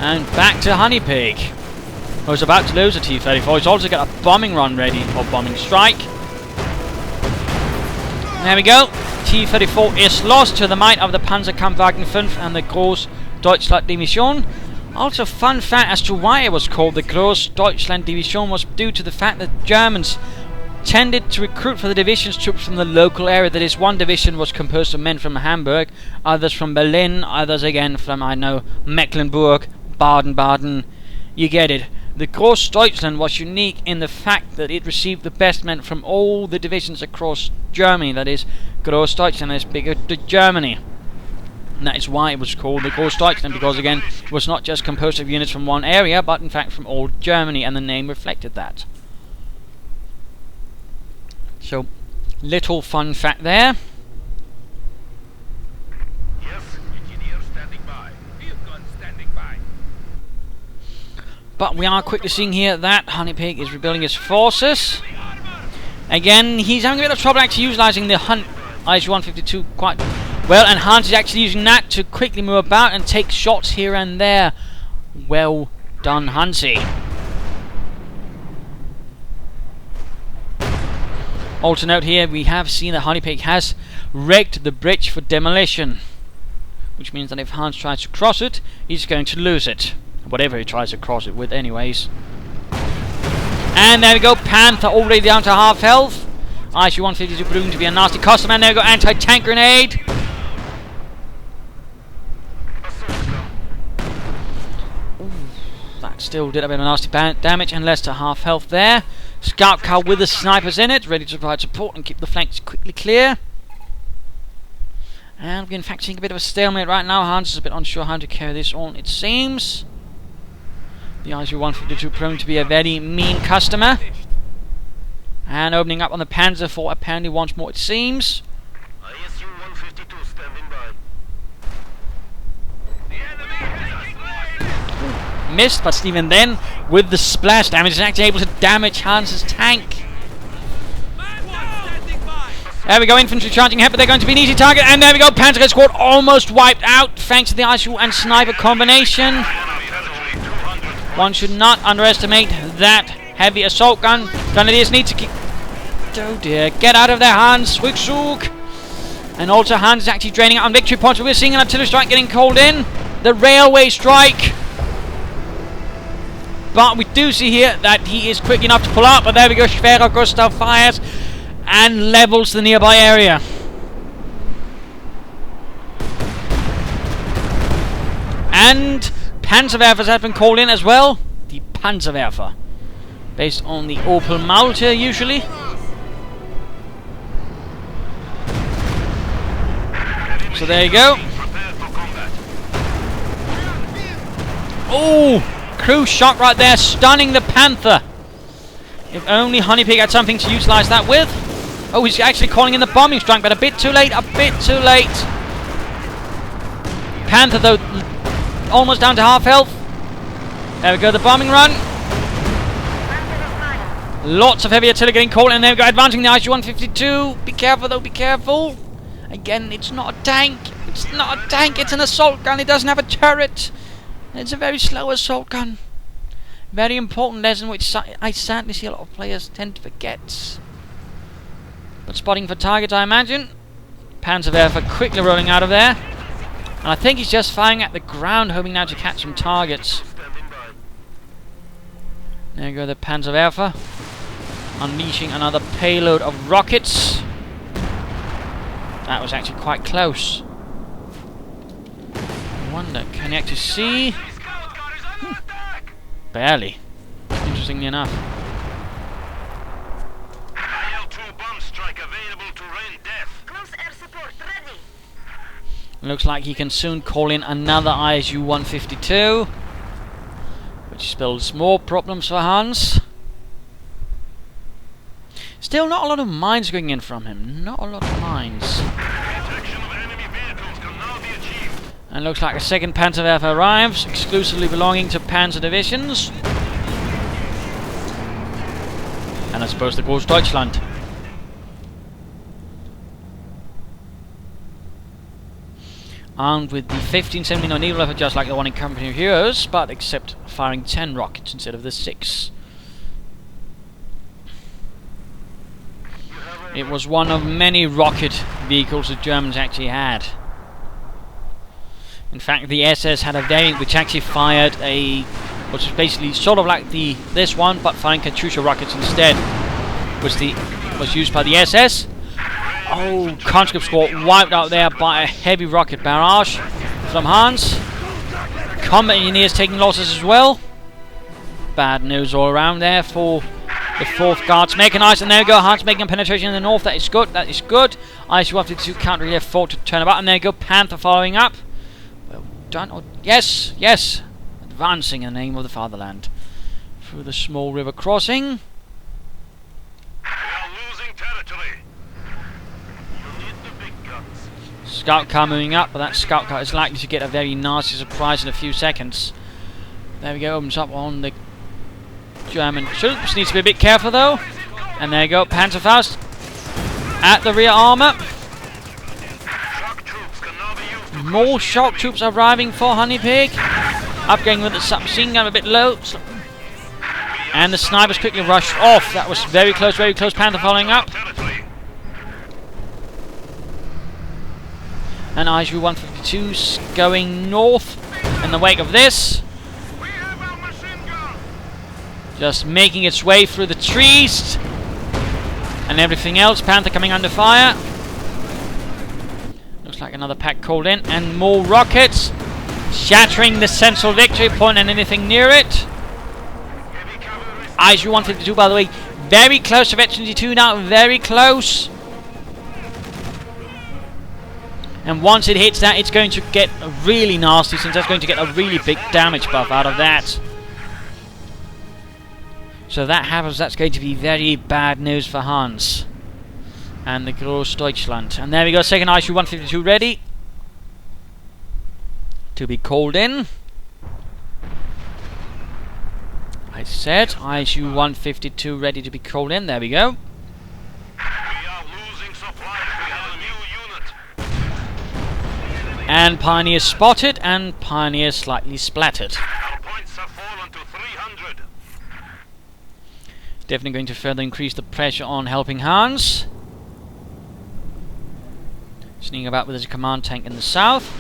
And back to Honeypig, who's about to lose a T-34. He's also got a bombing run ready, or bombing strike. There we go. T-34 is lost to the might of the Panzerkampfwagen 5 and the Grossdeutschland Division. Also, fun fact as to why it was called the Grossdeutschland Division was due to the fact that Germans tended to recruit for the division's troops from the local area. That is, one division was composed of men from Hamburg, others from Berlin, others again from, I know, Mecklenburg, Baden-Baden. You get it. The Grossdeutschland was unique in the fact that it received the best men from all the divisions across Germany. That is, Grossdeutschland is bigger than Germany. And that is why it was called the Grossdeutschland, because again, it was not just composed of units from one area, but in fact from all Germany, and the name reflected that. So, little fun fact there. Yes, engineer standing by. Field gun standing by. But we are quickly seeing here that Honeypig is rebuilding his forces. Again, he's having a bit of trouble actually utilising the IS-152 quite well, and Hans is actually using that to quickly move about and take shots here and there. Well done, Hansi. Also note here, we have seen that Honeypig has rigged the bridge for demolition, which means that if Hans tries to cross it, he's going to lose it. Whatever he tries to cross it with anyways. And there we go, Panther already down to half health. ISU-152 proving to be a nasty customer, and there we go, anti-tank grenade. Ooh, that still did a bit of nasty damage, and less to half health there. Scout car with the snipers in it, ready to provide support and keep the flanks quickly clear. And we're in fact seeing a bit of a stalemate right now. Hans is a bit unsure how to carry this on, it seems. The ISU-152 proving to be a very mean customer. And opening up on the Panzer for apparently once more, it seems. ISU-152 standing by. Missed, but even then, with the splash damage, is actually able to damage Hans's tank. There we go, infantry charging ahead, but they're going to be an easy target. And there we go, Panther squad almost wiped out thanks to the ISU and sniper combination. One should not underestimate that heavy assault gun. Grenadiers need to keep... Oh dear, get out of there, Hans. Rückzug. And also Hans is actually draining out on victory points. We're seeing an artillery strike getting called in. The railway strike. But we do see here that he is quick enough to pull up. But there we go, Schwerer Gustav fires and levels the nearby area. And Panzerwerfers have been called in as well. The Panzerwerfer, based on the Opel Maultier usually. So there you go. Oh, cruise shot right there, stunning the Panther. If only Honeypig had something to utilise that with. Oh, he's actually calling in the bombing strike, but a bit too late, a bit too late. Panther, though, almost down to half health. There we go, the bombing run. Lots of heavy artillery getting called, and there we go, advancing the ISU-152. Be careful, though, be careful. Again, it's not a tank. It's not a tank, it's an assault gun. It doesn't have a turret. It's a very slow assault gun. Very important lesson which I sadly see a lot of players tend to forget. But spotting for targets, I imagine. Panzerwerfer quickly rolling out of there. And I think he's just firing at the ground, hoping now to catch some targets. There you go, the Panzerwerfer. Unleashing another payload of rockets. That was actually quite close. I wonder, can you actually see? Barely. Interestingly enough. IL-2 bomb strike available to rain death. Close air support ready. Looks like he can soon call in another ISU-152, which spells more problems for Hans. Still not a lot of mines going in from him. Not a lot of mines. Detection of enemy vehicles can now be achieved. And looks like a second Panzerwerfer arrives, exclusively belonging to Panzer divisions. And I suppose the Grossdeutschland. Armed with the 1579 needle rifle, just like the one in Company of Heroes, but except firing 10 rockets instead of the 6. You have It was one of many rocket vehicles the Germans actually had. In fact, the SS had a variant which actually fired which was basically sort of like this one, but firing Katyusha rockets instead. Was used by the SS. Oh, conscript squad wiped out there by a heavy rocket barrage from Hans. Combat engineers taking losses as well. Bad news all around there for the 4th Guards Mechanized. And there we go, Hans making a penetration in the north. That is good, that is good. IC-152 counter left forward to turn about. And there we go, Panther following up. Well done. Oh, yes, yes. Advancing in the name of the fatherland. Through the small river crossing. We are losing territory. You need the big guns. Scout car moving up, but that scout car is likely to get a very nasty surprise in a few seconds. There we go, opens up on the German troops. Needs to be a bit careful though. And there you go, Panzerfaust at the rear armour. Shock troops can now be used to More shock troops arriving for Honeypig. Upgrading with the submachine gun a bit low. And the snipers quickly rushed off. That was very close, Panther following up. territory. And ISU-152's going north in the wake of this. We have our machine gun. Just making its way through the trees. And everything else. Panther coming under fire. Looks like another pack called in. And more rockets. Shattering the central victory point and anything near it. ISU-152, by the way, very close to Veteran 2 now. Very close. And once it hits that, it's going to get really nasty, since that's going to get a really big damage buff out of that. So that happens, that's going to be very bad news for Hans and the Grossdeutschland. And there we go, 2nd ISU-152 ready to be called in. I said ISU-152 ready to be called in. There we go. We are losing supplies. We have a new unit. And Pioneer spotted, and Pioneer slightly splattered. Our points have fallen to 300. Definitely going to further increase the pressure on Helpinghans. Sneaking about with his command tank in the south.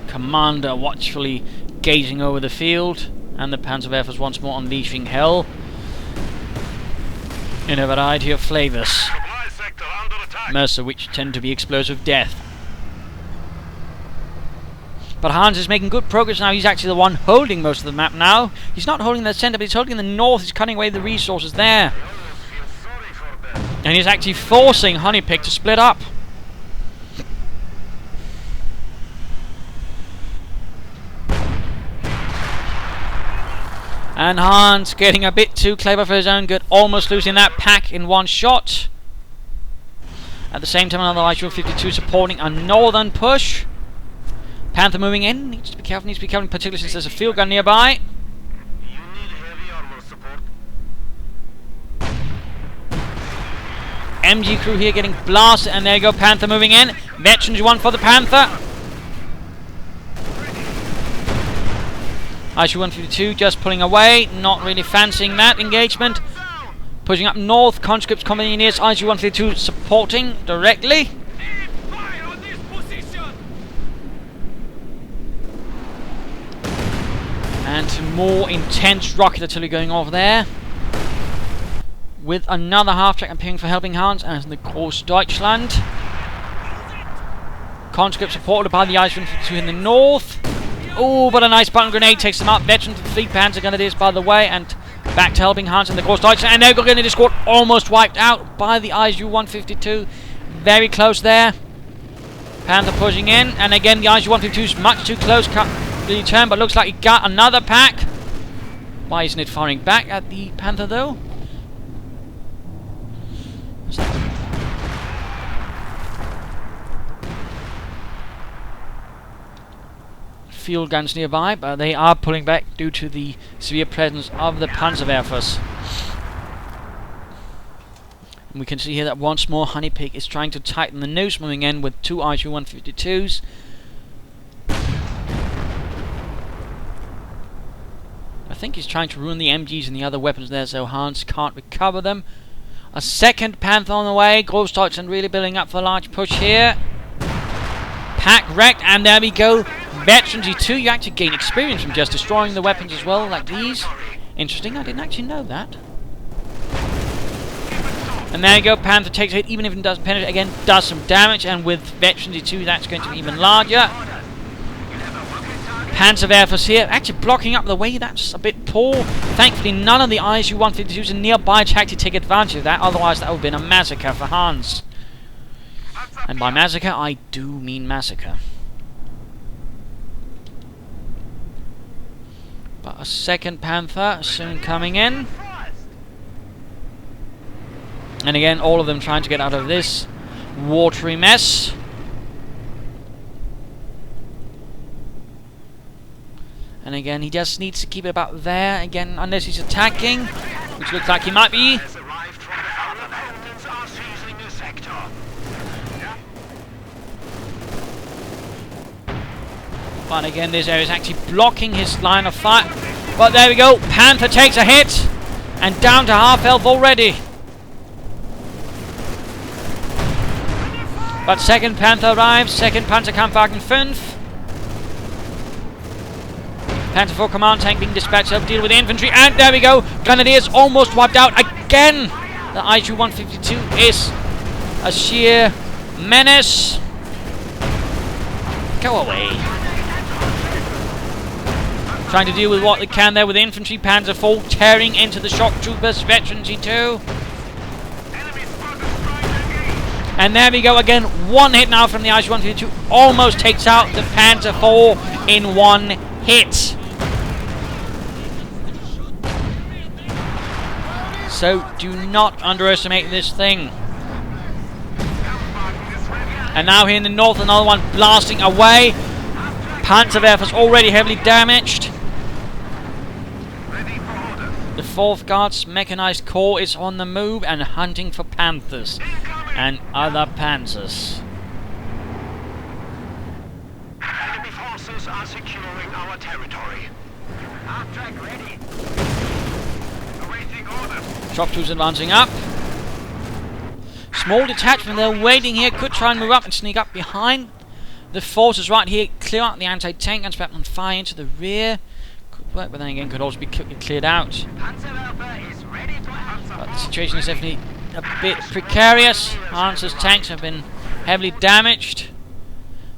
Commander watchfully gazing over the field. And the Panzerwerfers once more unleashing hell in a variety of flavors. Supply sector under attack. Most of which tend to be explosive death. But Hans is making good progress now. He's actually the one holding most of the map now. He's not holding the center, but he's holding the north. He's cutting away the resources there. Feel sorry for them. And he's actually forcing Honeypig to split up. And Hans getting a bit too clever for his own good, almost losing that pack in one shot. At the same time, another ISU-52 supporting a northern push. Panther moving in, needs to be careful, particularly since there's a field gun nearby. You need heavy armor support. MG crew here getting blasted, and there you go, Panther moving in. Veterans 1 for the Panther. ISU-152 just pulling away, not really fancying that engagement. Pushing up north, conscripts coming in here, ISU-152 supporting directly. Fire on this position. And more intense rocket artillery going off there. With another half-track appearing for Helpinghans and the Grossdeutschland. Conscript supported by the ISU-152 in the north. Oh, but a nice button grenade takes them out. Veteran to the fleet Panzer Grenadiers, by the way, and back to Helpinghans and the Grossdeutschland. And they've got Grenadier squad almost wiped out by the ISU-152. Very close there. Panther pushing in, and again the ISU-152 is much too close. Can't really turn, but looks like he got another pack. Why isn't it firing back at the Panther though? Field guns nearby, but they are pulling back due to the severe presence of the Panzerwerfers. And we can see here that once more Honeypig is trying to tighten the noose, moving in with 2 ISU-152s. I think he's trying to ruin the MGs and the other weapons there, so Hans can't recover them. A second Panther on the way. Grossdeutschland really building up for a large push here. Pack wrecked, and there we go. Veteran G2, you actually gain experience from just destroying the weapons as well, like these. Interesting, I didn't actually know that. And there you go, Panther takes a hit, even if it doesn't penetrate, again, does some damage, and with Veteran G2, that's going to be even larger. Panzer Air Force here, actually blocking up the way, that's a bit poor. Thankfully, none of the ISU-152s are nearby to actually take advantage of that, otherwise that would have been a massacre for Hans. And by massacre, I do mean massacre. But a second Panther soon coming in. And again, all of them trying to get out of this watery mess. And again, he just needs to keep it about there, again, unless he's attacking, which looks like he might be. But again, this area is actually blocking his line of fire. But there we go, Panther takes a hit, and down to half health already. But second Panther arrives, second Panzerkampfwagen 5. Panther 4 command tank being dispatched to deal with the infantry, and there we go, Grenadiers almost wiped out again. The ISU-152 is a sheer menace. Go away. Trying to deal with what they can there with the infantry. Panzer 4 tearing into the shock troopers, Veteran G2. And there we go again, one hit now from the ISU-152, almost takes out the Panzer 4 in one hit. So do not underestimate this thing. And now here in the north, another one blasting away. Panzer Air Force already heavily damaged. The 4th Guards Mechanized Corps is on the move and hunting for Panthers and other Panzers. Enemy forces are securing our territory. Half-track ready. Awaiting orders. Shock troops advancing up. Small detachment, they're waiting here, could try and move up and sneak up behind the forces right here, clear out the anti-tank guns, perhaps on fire into the rear. Could work, but then again could also be cleared out. But the situation is definitely a bit precarious. Hans's tanks have been heavily damaged,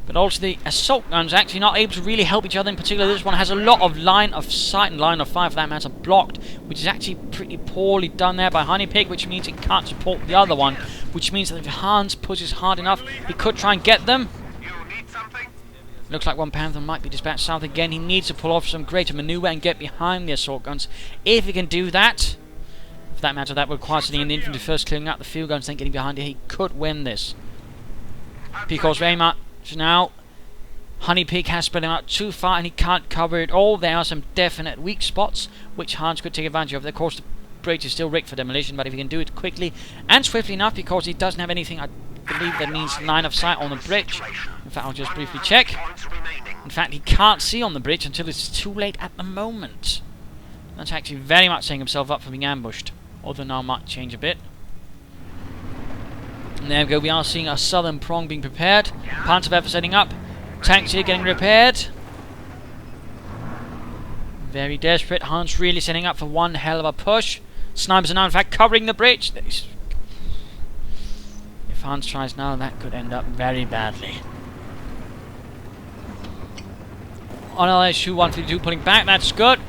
but also the assault guns actually not able to really help each other. In particular, this one has a lot of line of sight and line of fire for that matter blocked, which is actually pretty poorly done there by Honeypig, which means it can't support the other one, which means that if Hans pushes hard enough, he could try and get them. Looks like one Panther might be dispatched south again. He needs to pull off some greater maneuver and get behind the assault guns. If he can do that, for that matter, that would require sending in the infantry first, clearing out the field guns, then getting behind it. He could win this. Because very much now, Honeypig has spread him out too far and he can't cover it all. There are some definite weak spots which Hans could take advantage of. Of course, the bridge is still rigged for demolition, but if he can do it quickly and swiftly enough, because he doesn't have anything, I believe that means line of sight on the bridge. In fact, I'll just briefly check. In fact, he can't see on the bridge until it's too late at the moment. That's actually very much setting himself up for being ambushed. Although now might change a bit. And there we go, we are seeing a southern prong being prepared. Panzer Air Force setting up. Tanks here getting repaired. Very desperate. Hans really setting up for one hell of a push. Snipers are now in fact covering the bridge. If Hans tries now, that could end up very badly. On ISU-152 pulling back, that's good.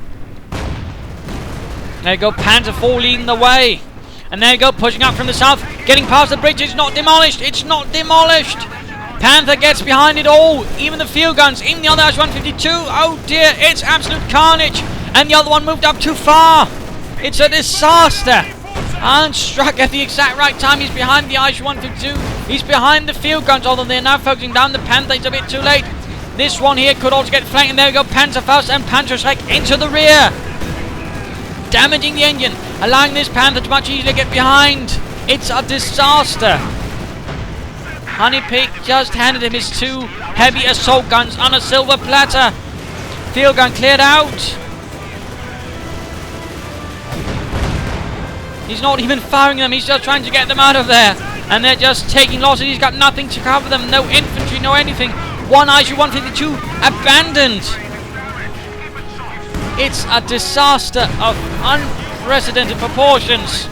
There you go, Panzer 4 leading the way. And there you go, pushing up from the south, getting past the bridge. It's not demolished, it's not demolished. Panther gets behind it all, even the field guns, even the other ISU-152. Oh dear, it's absolute carnage. And the other one moved up too far. It's a disaster. And struck at the exact right time. He's behind the ISU-152. He's behind the field guns, although they're now focusing down the Panther. It's a bit too late. This one here could also get flanked. And there we go, Panzerfaust and Panzerschreck into the rear. Damaging the engine, allowing this Panther to much easier get behind. It's a disaster. Honeypig just handed him his 2 heavy assault guns on a silver platter. Field gun cleared out. He's not even firing them, he's just trying to get them out of there. And they're just taking losses, he's got nothing to cover them, no infantry, no anything. One ISU-152 abandoned. It's a disaster of unprecedented proportions.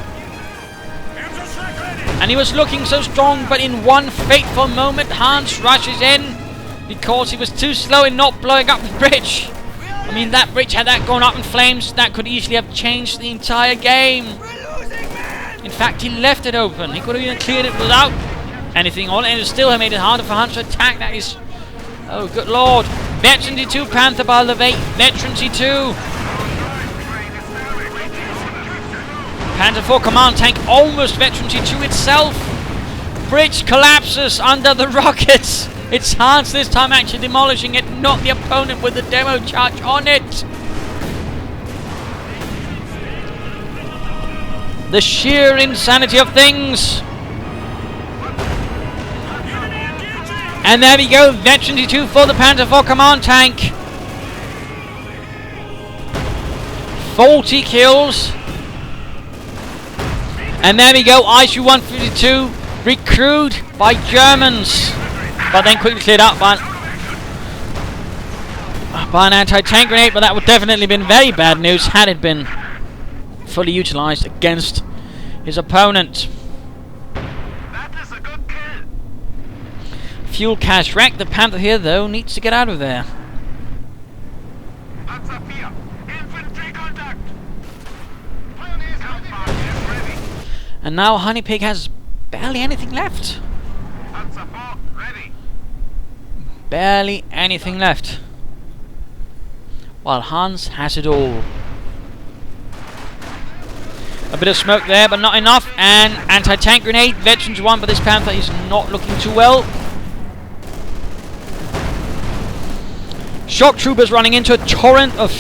And he was looking so strong, but in one fateful moment, Hans rushes in because he was too slow in not blowing up the bridge. I mean, that bridge, had that gone up in flames, that could easily have changed the entire game. In fact, he left it open. He could have even cleared it without anything on it, and it still have made it harder for Hans to attack. That is... oh, good lord. Veteran D2, Panther by the Veteran C2. Panther 4 command tank, almost Veteran C2 itself. Bridge collapses under the rockets. It's Hans this time actually demolishing it, not the opponent with the demo charge on it. The sheer insanity of things. And there we go, Veteran D2 for the Panther 4 command tank. 40 kills. And there we go, ISU-152 recruited by Germans. But then quickly cleared out by an anti-tank grenade. But that would definitely have been very bad news had it been fully utilized against his opponent. That is a good kill. Fuel cache wreck. The Panther here, though, needs to get out of there. Panzer 4, infantry contact. Pioneers is ready. And now Honeypig has barely anything left. Panzer 4, ready. Barely anything left. While Hans has it all. A bit of smoke there, but not enough. And anti-tank grenade. Veterans 1, but this Panther is not looking too well. Shock troopers running into a torrent of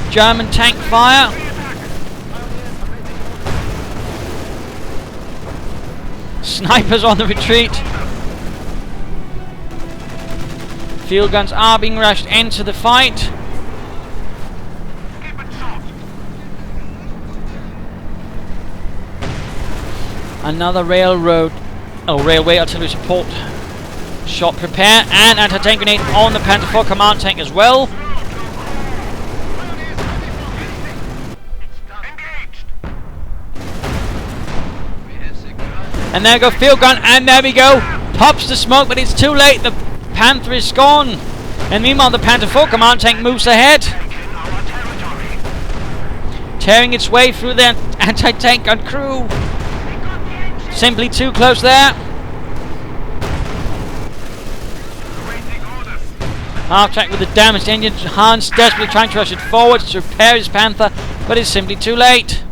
German tank fire. Snipers on the retreat. Field guns are being rushed into the fight. Another railway artillery support shot prepare, and anti-tank grenade on the Panther 4 command tank as well. And there we go, field gun, and there we go. Pops the smoke, but it's too late. The Panther is gone. And meanwhile, the Panther 4 command tank moves ahead, tearing its way through the anti-tank gun crew. Simply too close there. Half track with the damaged engine. Hans desperately trying to rush it forward to repair his Panther, but it's simply too late.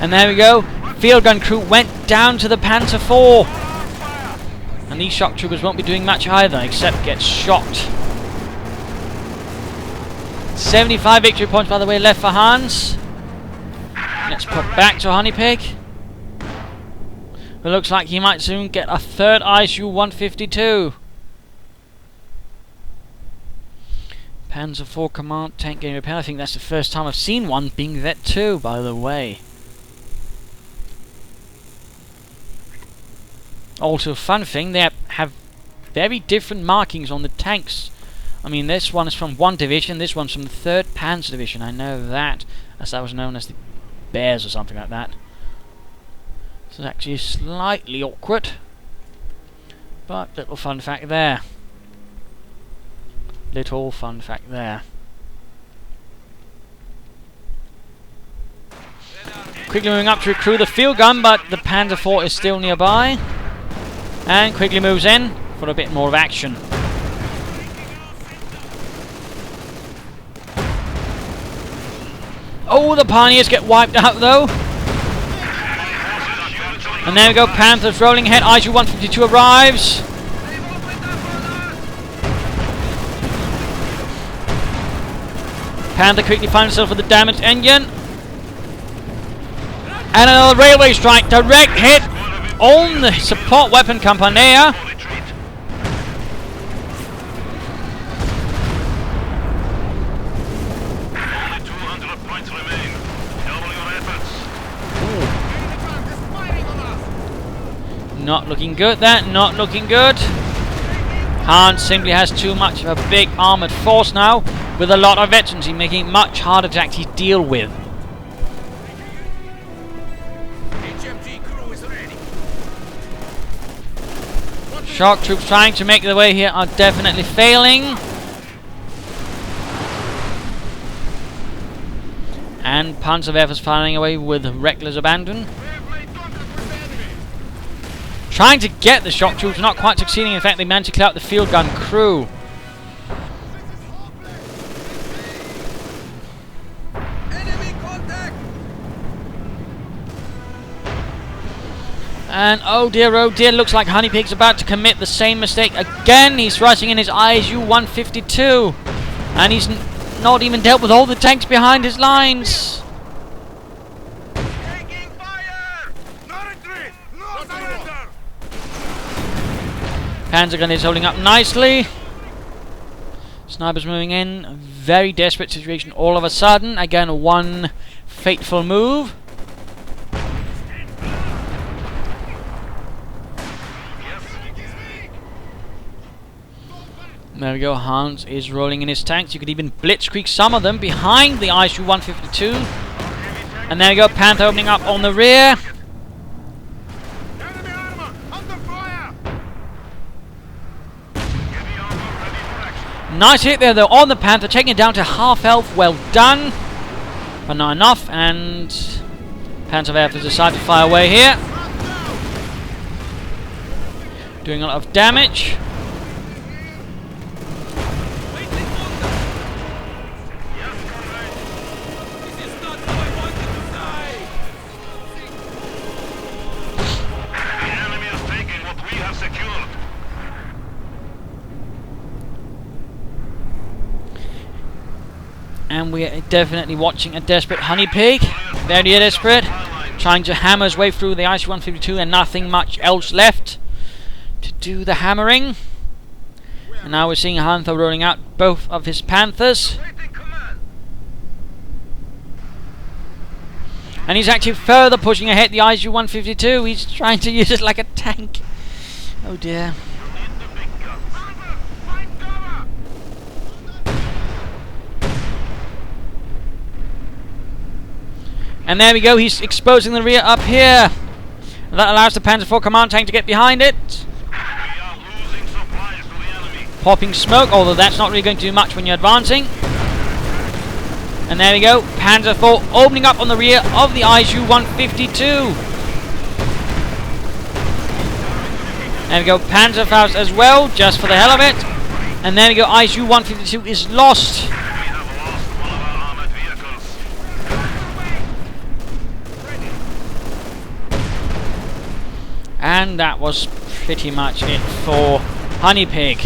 And there we go. Field gun crew went down to the Panther 4. And these shock troopers won't be doing much either, except get shot. 75 victory points, by the way, left for Hans. Let's put back to Honeypig. It looks like he might soon get a third ISU-152. Panzer 4 command tank getting repaired. I think that's the first time I've seen one being that too, by the way. Also, fun thing, they have very different markings on the tanks. I mean, this one is from one division, this one's from the 3rd Panzer Division. I know that, as that was known as the Bears or something like that. So it's actually slightly awkward, but little fun fact there. Little fun fact there. Quickly moving up to recruit the field gun, but the Panzer 4 is still nearby. And quickly moves in for a bit more of action. Oh, the Pioneers get wiped out though. And there we go, Panthers rolling ahead. ISU-152 arrives. Panther quickly finds himself with the damaged engine. And another railway strike. Direct hit on the support weapon Campanea. Only 200 points remain. Not looking good, that. Not looking good. Hans simply has too much of a big armoured force now, with a lot of veterans, making it much harder to actually deal with. Shock troops trying to make their way here are definitely failing. And Panzer is firing away with reckless abandon. Trying to get the shock troops, not quite succeeding. In fact, they managed to clear out the field gun crew. And oh dear, looks like Honeypig's about to commit the same mistake again. He's rushing in his ISU-152. And he's not even dealt with all the tanks behind his lines. Taking fire! No retreat! No surrender! Panzer gun is holding up nicely. Snipers moving in. Very desperate situation all of a sudden. Again, one fateful move. There we go, Hans is rolling in his tanks. You could even blitzkrieg some of them behind the ISU-152. And there we go, Panther opening up on the rear. Enemy armor! Under fire! Nice hit there though on the Panther, taking it down to half health. Well done. But not enough, and Panzer has decided to fire away here. Doing a lot of damage. And we are definitely watching a desperate Honeypig. Very desperate. Trying to hammer his way through the IC-152 and nothing much else left to do the hammering. And now we're seeing Panther rolling out both of his Panthers. And he's actually further pushing ahead the ISU-152. He's trying to use it like a tank. Oh dear. And there we go, he's exposing the rear up here. That allows the Panzer IV command tank to get behind it. Popping smoke, although that's not really going to do much when you're advancing. And there we go, Panzer IV opening up on the rear of the ISU-152. There we go, Panzerfaust as well, just for the hell of it. And there we go, ISU-152 is lost. And that was pretty much it for Honeypig.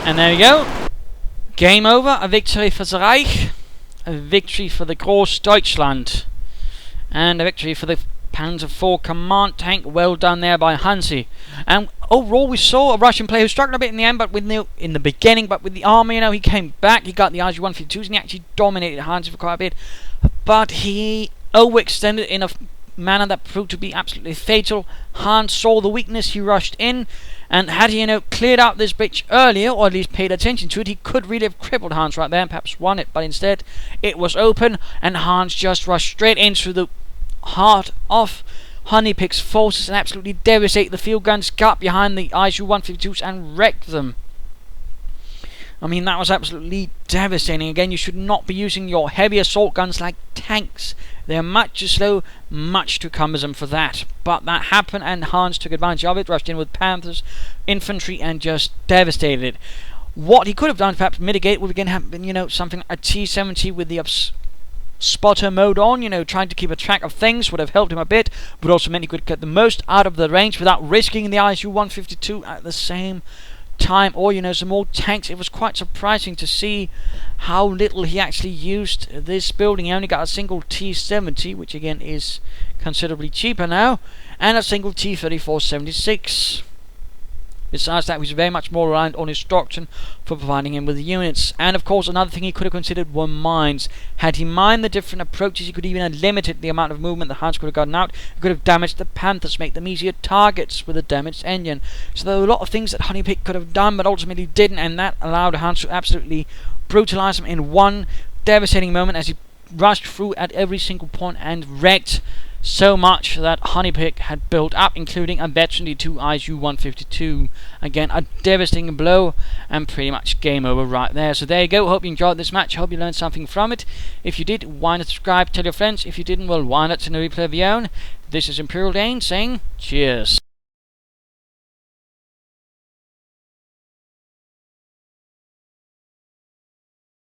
And there we go. Game over. A victory for the Reich. A victory for the Grossdeutschland. And a victory for the Panzer IV command tank. Well done there by Hansi. And overall we saw a Russian player who struggled a bit in the end, but with in the beginning, but with the army, he came back. He got the ISU-152s and he actually dominated Hansi for quite a bit. But he overextended in a manner that proved to be absolutely fatal. Hans saw the weakness, he rushed in, and had he cleared out this breach earlier, or at least paid attention to it, he could really have crippled Hans right there and perhaps won it. But instead it was open and Hans just rushed straight into the heart of Honeypig's forces and absolutely devastated the field guns, got behind the ISU-152s and wrecked them. I mean, that was absolutely devastating. Again, you should not be using your heavy assault guns like tanks. They're much too slow, much too cumbersome for that. But that happened, and Hans took advantage of it, rushed in with Panthers, infantry, and just devastated it. What he could have done, perhaps mitigate, would again have been, something a T-70 with the spotter mode on, trying to keep a track of things would have helped him a bit, but also meant he could get the most out of the range without risking the ISU-152 at the same time, or some more tanks. It was quite surprising to see how little he actually used this building. He only got a single T-70, which again is considerably cheaper now, and a single T-34-76. Besides that, he was very much more reliant on instruction for providing him with the units. And of course, another thing he could have considered were mines. Had he mined the different approaches, he could even have limited the amount of movement the Huns could have gotten out. He could have damaged the Panthers, make them easier targets with a damaged engine. So there were a lot of things that Honeypig could have done, but ultimately didn't, and that allowed the Huns to absolutely brutalize him in one devastating moment as he rushed through at every single point and wrecked so much that Honeypig had built up, including a veteran D2 ISU-152. Again, a devastating blow, and pretty much game over right there. So there you go. Hope you enjoyed this match. Hope you learned something from it. If you did, why not subscribe, tell your friends. If you didn't, well, why not send a replay of your own. This is Imperial Dane saying cheers.